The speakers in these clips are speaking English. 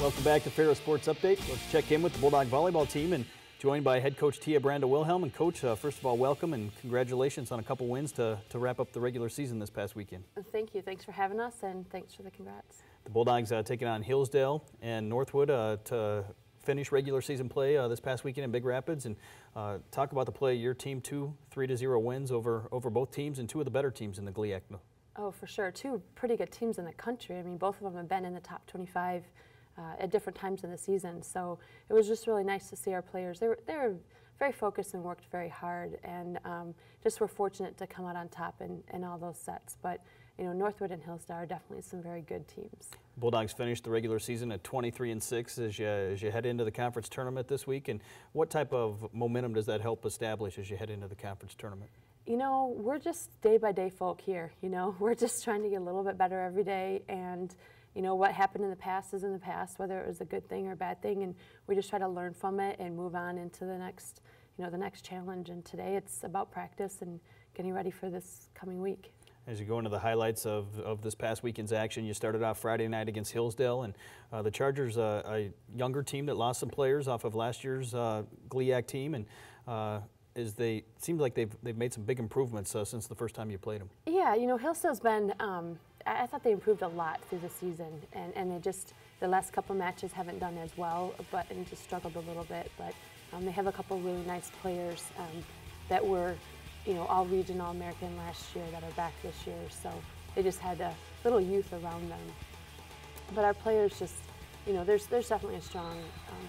Welcome back to Ferris Sports Update. Let's check in with the Bulldog Volleyball team and joined by head coach Tia Brandel-Wilhelm. And coach, first of all, welcome and congratulations on a couple wins to wrap up the regular season this past weekend. Thank you. Thanks for having us and thanks for the congrats. The Bulldogs taking on Hillsdale and Northwood to finish regular season play this past weekend in Big Rapids. And talk about the play of your team, 2 3-0 wins over both teams and two of the better teams in the GLIAC. Oh, for sure. Two pretty good teams in the country. I mean, both of them have been in the top 25 at different times in the season. So it was just really nice to see our players. They were very focused and worked very hard, and just were fortunate to come out on top in all those sets. But you know, Northwood and Hillsdale are definitely some very good teams. Bulldogs finished the regular season at 23-6 as you head into the conference tournament this week. And what type of momentum does that help establish as you head into the conference tournament? You know, we're just day-by-day folk here. You know, we're just trying to get a little bit better every day, and you know, what happened in the past is in the past, whether it was a good thing or a bad thing, and we just try to learn from it and move on into the next, you know, the next challenge. And today it's about practice and getting ready for this coming week. As you go into the highlights of this past weekend's action, you started off Friday night against Hillsdale, and the Chargers, a younger team that lost some players off of last year's GLIAC team, and it seems like they've made some big improvements since the first time you played them. Yeah, you know, Hillsdale's been, I thought they improved a lot through the season, and they just, the last couple matches haven't done as well, and just struggled a little bit, but they have a couple really nice players that were, you know, all region, all American last year that are back this year, so they just had a little youth around them. But our players just, you know, there's definitely a strong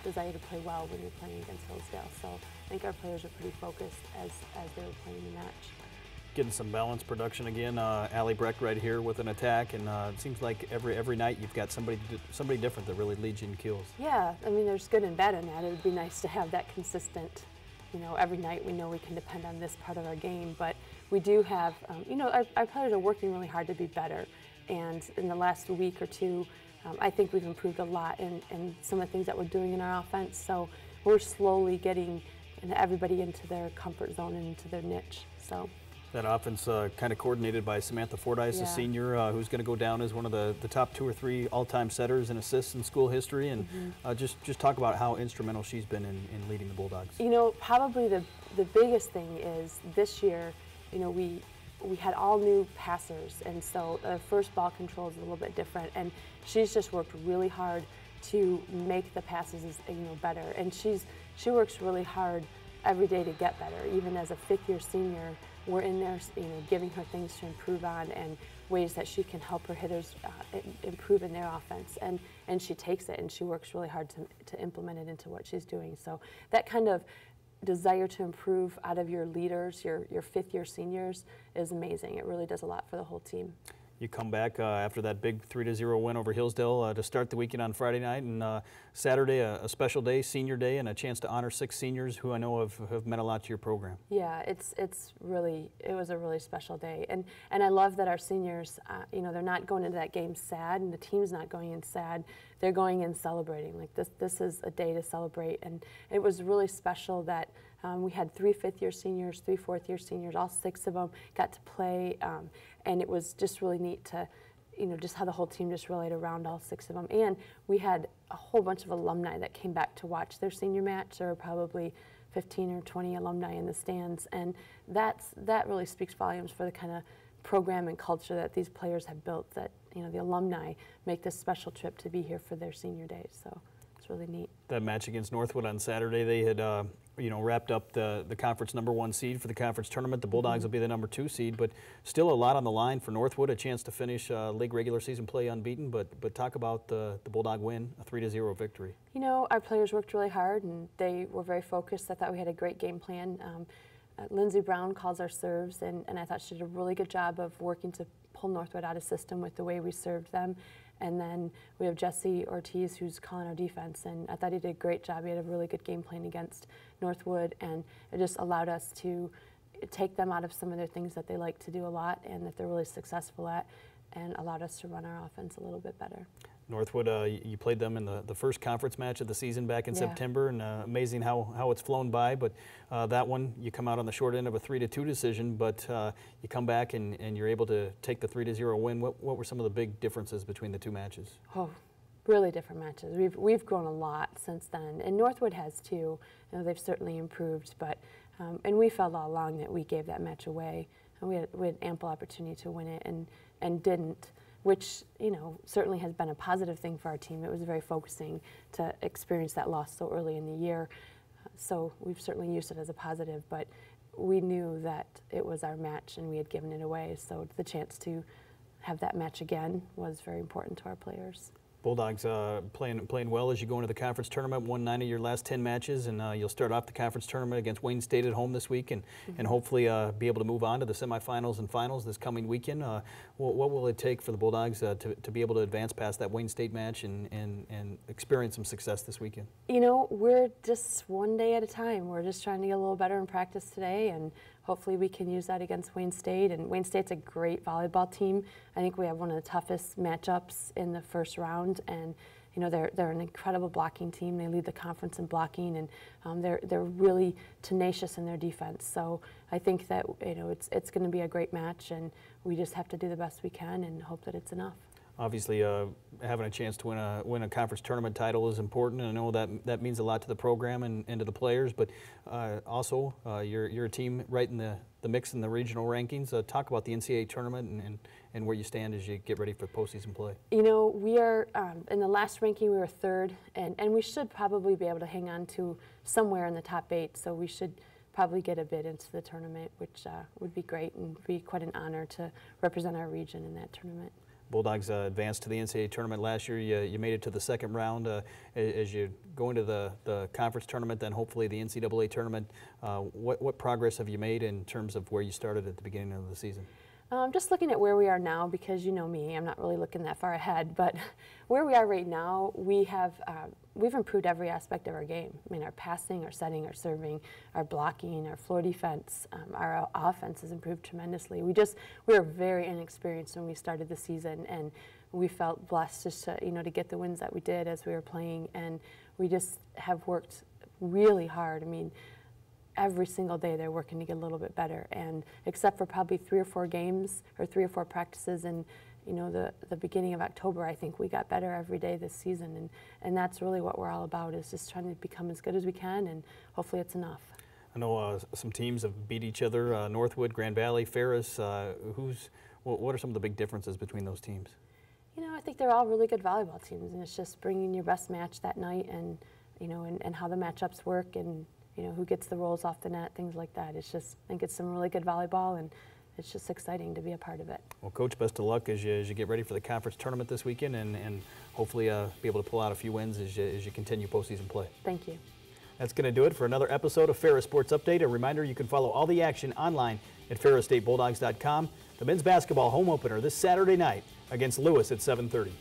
desire to play well when you're playing against Hillsdale, so I think our players are pretty focused as they were playing the match. Getting some balanced production again. Allie Breck right here with an attack, and it seems like every night you've got somebody different that really leads you in kills. Yeah, I mean, there's good and bad in that. It would be nice to have that consistent, you know, every night we know we can depend on this part of our game, but we do have, you know, our players are working really hard to be better, and in the last week or two, I think we've improved a lot in some of the things that we're doing in our offense, so we're slowly getting everybody into their comfort zone and into their niche. So. That offense kind of coordinated by Samantha Fordyce, a senior, who's going to go down as one of the top 2 or 3 all-time setters and assists in school history, and just talk about how instrumental she's been in leading the Bulldogs. You know, probably the biggest thing is this year, you know, we had all new passers, and so the first ball control is a little bit different, and she's just worked really hard to make the passes, you know, better, and she works really hard every day to get better. Even as a 5th-year senior, we're in there, you know, giving her things to improve on and ways that she can help her hitters improve in their offense. And she takes it and she works really hard to implement it into what she's doing. So that kind of desire to improve out of your leaders, your 5th-year seniors, is amazing. It really does a lot for the whole team. You come back after that big 3-0 win over Hillsdale to start the weekend on Friday night, and Saturday a special day, senior day, and a chance to honor 6 seniors who I know have meant a lot to your program. Yeah, it was a really special day, and I love that our seniors, you know, they're not going into that game sad, and the team's not going in sad. They're going in celebrating. Like this is a day to celebrate, and it was really special that we had 3 5th-year seniors, 3 4th-year seniors, all 6 of them got to play, and it was just really neat to, you know, just how the whole team just rallied around all 6 of them. And we had a whole bunch of alumni that came back to watch their senior match. There were probably 15 or 20 alumni in the stands, and that really speaks volumes for the kind of program and culture that these players have built, that, you know, the alumni make this special trip to be here for their senior days. So it's really neat. That match against Northwood on Saturday, they had you know, wrapped up the conference #1 seed for the conference tournament. The Bulldogs will be the #2 seed, but still a lot on the line for Northwood, a chance to finish league regular season play unbeaten. But talk about the Bulldog win, a 3-0 victory. You know, our players worked really hard and they were very focused. I thought we had a great game plan. Lindsey Brown calls our serves, and I thought she did a really good job of working to pull Northwood out of system with the way we served them. And then we have Jesse Ortiz, who's calling our defense, and I thought he did a great job. He had a really good game plan against Northwood, and it just allowed us to take them out of some of their things that they like to do a lot and that they're really successful at, and allowed us to run our offense a little bit better. Northwood, you played them in the first conference match of the season back in September, and amazing how it's flown by. But that one, you come out on the short end of a 3-2 decision, but you come back and you're able to take the 3-0 win. What were some of the big differences between the 2 matches? Oh, really different matches. We've grown a lot since then, and Northwood has too. You know, they've certainly improved, but and we felt all along that we gave that match away, and we had ample opportunity to win it, and didn't, which, you know, certainly has been a positive thing for our team. It was very focusing to experience that loss so early in the year, so we've certainly used it as a positive, but we knew that it was our match and we had given it away, so the chance to have that match again was very important to our players. Bulldogs playing well as you go into the conference tournament, won 9 of your last 10 matches, and you'll start off the conference tournament against Wayne State at home this week, and hopefully be able to move on to the semifinals and finals this coming weekend. What will it take for the Bulldogs to be able to advance past that Wayne State match and experience some success this weekend? You know, we're just one day at a time. We're just trying to get a little better in practice today, and hopefully we can use that against Wayne State. And Wayne State's a great volleyball team. I think we have one of the toughest matchups in the first round, and you know, they're an incredible blocking team. They lead the conference in blocking, and they're really tenacious in their defense. So I think that, you know, it's going to be a great match, and we just have to do the best we can and hope that it's enough. Obviously, having a chance to win a conference tournament title is important, and I know that means a lot to the program and to the players. But also, you're a team right in the mix in the regional rankings. Talk about the NCAA tournament and where you stand as you get ready for postseason play. You know, we are in the last ranking. We were third, and we should probably be able to hang on to somewhere in the top 8. So we should probably get a bid into the tournament, which would be great and be quite an honor to represent our region in that tournament. Bulldogs advanced to the NCAA tournament last year. You made it to the second round. As you go into the conference tournament, then hopefully the NCAA tournament, what progress have you made in terms of where you started at the beginning of the season? Just looking at where we are now, because you know me, I'm not really looking that far ahead, but where we are right now, we've improved every aspect of our game. I mean, our passing, our setting, our serving, our blocking, our floor defense, our offense has improved tremendously. We were very inexperienced when we started the season, and we felt blessed just to, you know, to get the wins that we did as we were playing, and we just have worked really hard. I mean, every single day they're working to get a little bit better, and except for probably 3 or 4 games or 3 or 4 practices in, you know, the beginning of October, I think we got better every day this season, and that's really what we're all about, is just trying to become as good as we can, and hopefully it's enough. I know some teams have beat each other, Northwood, Grand Valley, Ferris. What are some of the big differences between those teams? You know, I think they're all really good volleyball teams, and it's just bringing your best match that night, and you know, and how the matchups work, and you know, who gets the rolls off the net, things like that. It's just, I think it's some really good volleyball, and it's just exciting to be a part of it. Well, Coach, best of luck as you get ready for the conference tournament this weekend, and hopefully be able to pull out a few wins as you continue postseason play. Thank you. That's going to do it for another episode of Ferris Sports Update. A reminder, you can follow all the action online at ferrisstatebulldogs.com. The men's basketball home opener this Saturday night against Lewis at 7:30.